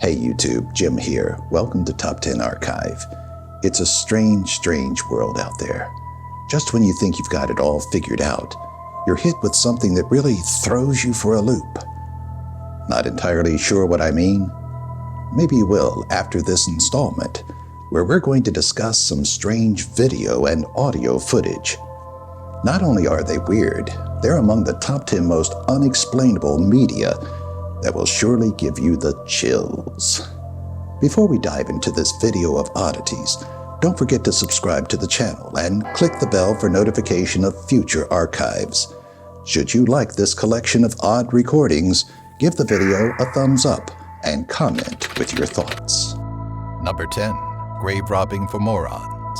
Hey YouTube, Jim here. Welcome to Top 10 Archive. It's a strange world out there. Just when you think you've got it all figured out, you're hit with something that really throws you for a loop. Not entirely sure what I mean? Maybe you will after this installment, where we're going to discuss some strange video and audio footage. Not only are they weird, they're among the top 10 most unexplainable media that will surely give you the chills. Before we dive into this video of oddities, don't forget to subscribe to the channel and click the bell for notification of future archives. Should you like this collection of odd recordings, give the video a thumbs up and comment with your thoughts. Number 10. Grave robbing for morons.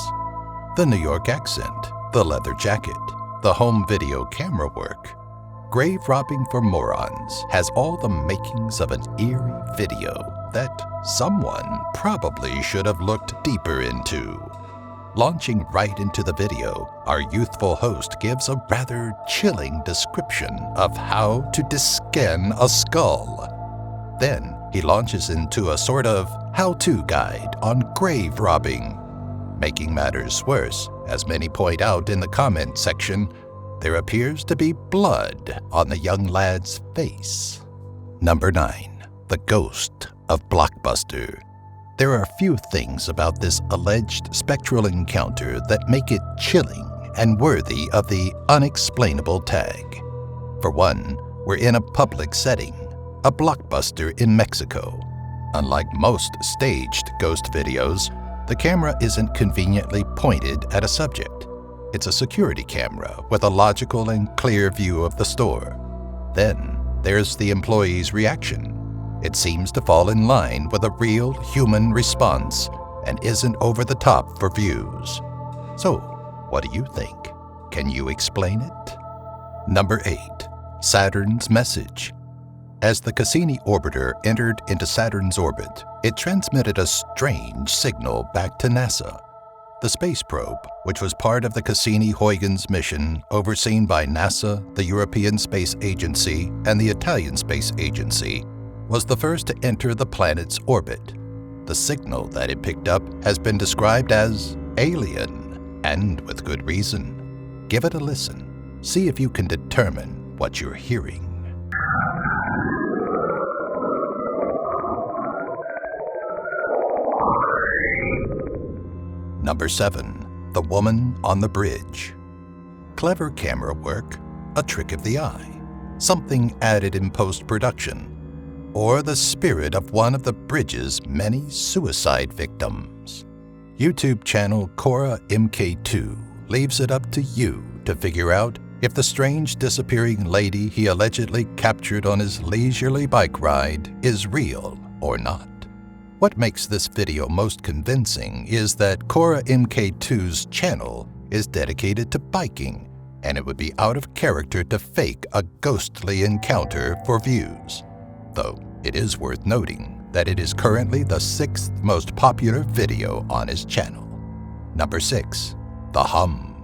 The New York accent, the leather jacket, the home video camera work. Grave robbing for morons has all the makings of an eerie video that someone probably should have looked deeper into. Launching right into the video, our youthful host gives a rather chilling description of how to deskin a skull. Then he launches into a sort of how-to guide on grave robbing. Making matters worse, as many point out in the comment section, there appears to be blood on the young lad's face. Number 9. The Ghost of Blockbuster. There are few things about this alleged spectral encounter that make it chilling and worthy of the unexplainable tag. For one, we're in a public setting, a blockbuster in Mexico. Unlike most staged ghost videos, the camera isn't conveniently pointed at a subject. It's a security camera with a logical and clear view of the store. Then there's the employee's reaction. It seems to fall in line with a real human response and isn't over the top for views. So, what do you think? Can you explain it? Number 8. Saturn's message. As the Cassini orbiter entered into Saturn's orbit, it transmitted a strange signal back to NASA. The space probe, which was part of the Cassini-Huygens mission overseen by NASA, the European Space Agency, and the Italian Space Agency, was the first to enter the planet's orbit. The signal that it picked up has been described as alien, and with good reason. Give it a listen. See if you can determine what you're hearing. Number 7. The Woman on the Bridge. Clever camera work, a trick of the eye, something added in post-production, or the spirit of one of the bridge's many suicide victims. YouTube channel Cora MK2 leaves it up to you to figure out if the strange disappearing lady he allegedly captured on his leisurely bike ride is real or not. What makes this video most convincing is that Cora MK2's channel is dedicated to biking, and it would be out of character to fake a ghostly encounter for views. Though it is worth noting that it is currently the 6th most popular video on his channel. Number 6. The Hum.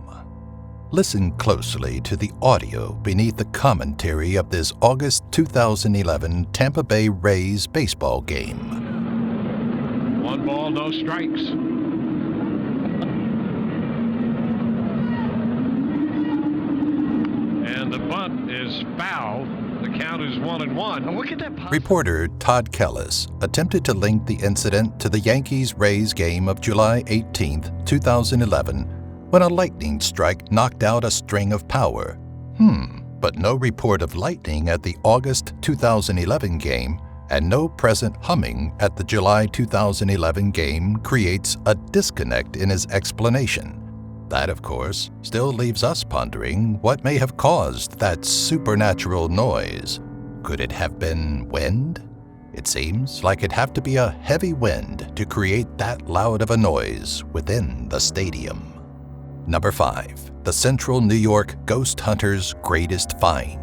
Listen closely to the audio beneath the commentary of this August 2011 Tampa Bay Rays baseball game. 1 ball, no strikes. And the bunt is foul. The count is 1-1. And look at that. Reporter Todd Kellis attempted to link the incident to the Yankees-Rays game of July 18, 2011, when a lightning strike knocked out a string of power. But no report of lightning at the August 2011 game and no present humming at the July 2011 game creates a disconnect in his explanation. That, of course, still leaves us pondering what may have caused that supernatural noise. Could it have been wind? It seems like it'd have to be a heavy wind to create that loud of a noise within the stadium. Number 5. The Central New York Ghost Hunter's Greatest Find.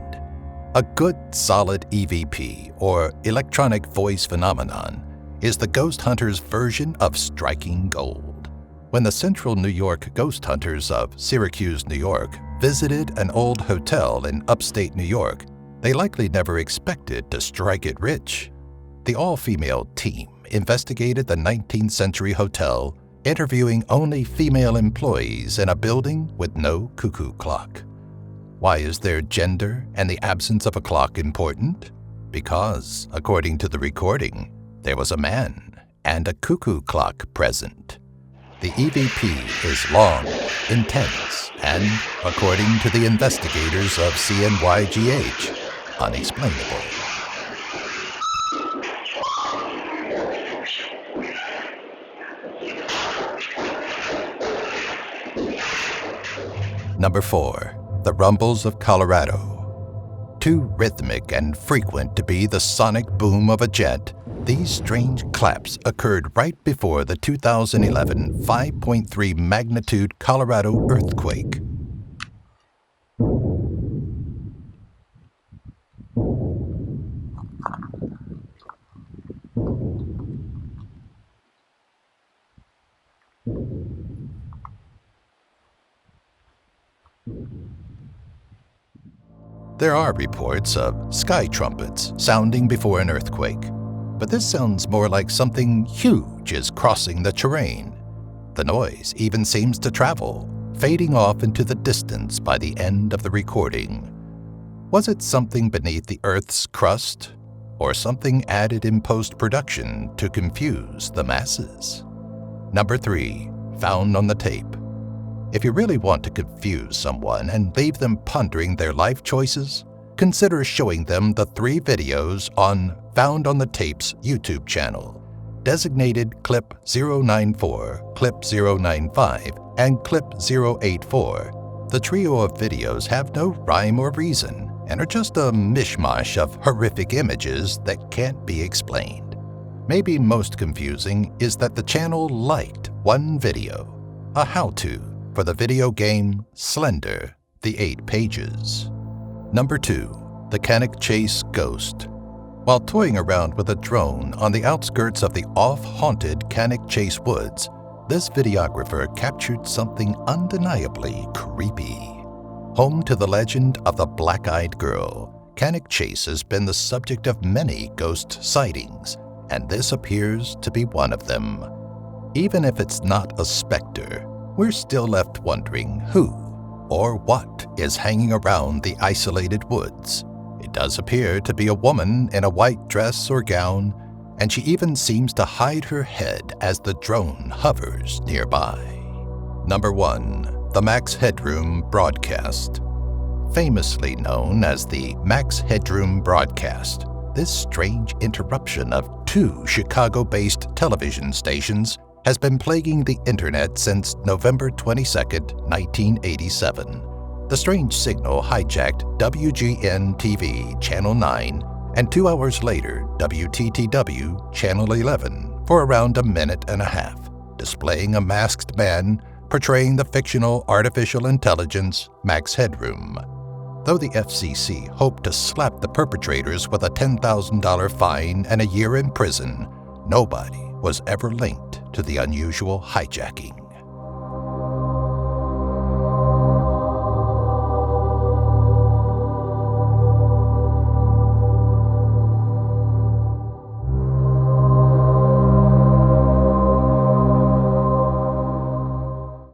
A good, solid EVP, or electronic voice phenomenon, is the ghost hunter's version of striking gold. When the Central New York Ghost Hunters of Syracuse, New York, visited an old hotel in upstate New York, they likely never expected to strike it rich. the all-female team investigated the 19th century hotel, interviewing only female employees in a building with no cuckoo clock. Why is their gender and the absence of a clock important? Because, according to the recording, there was a man and a cuckoo clock present. The EVP is long, intense, and, according to the investigators of CNYGH, unexplainable. Number 4. The Rumbles of Colorado. Too rhythmic and frequent to be the sonic boom of a jet, these strange claps occurred right before the 2011 5.3 magnitude Colorado earthquake. There are reports of sky trumpets sounding before an earthquake, but this sounds more like something huge is crossing the terrain. The noise even seems to travel, fading off into the distance by the end of the recording. Was it something beneath the Earth's crust, or something added in post-production to confuse the masses? Number 3. Found on the Tape. If you really want to confuse someone and leave them pondering their life choices, consider showing them the 3 videos on Found on the Tape's YouTube channel, designated Clip 094, Clip 095, and Clip 084. The trio of videos have no rhyme or reason and are just a mishmash of horrific images that can't be explained. Maybe most confusing is that the channel liked one video, a how-to for the video game Slender, the 8 pages. Number 2. The Cannock Chase Ghost. While toying around with a drone on the outskirts of the off-haunted Cannock Chase woods, this videographer captured something undeniably creepy. Home to the legend of the black-eyed girl, Cannock Chase has been the subject of many ghost sightings, and this appears to be one of them. Even if it's not a specter, we're still left wondering who or what is hanging around the isolated woods. It does appear to be a woman in a white dress or gown, and she even seems to hide her head as the drone hovers nearby. Number 1. The Max Headroom Broadcast. Famously known as the Max Headroom Broadcast, this strange interruption of 2 Chicago-based television stations has been plaguing the internet since November 22, 1987. The strange signal hijacked WGN-TV Channel 9 and 2 hours later WTTW Channel 11 for around a minute and a half, displaying a masked man portraying the fictional artificial intelligence Max Headroom. Though the FCC hoped to slap the perpetrators with a $10,000 fine and a year in prison, nobody was ever linked to the unusual hijacking.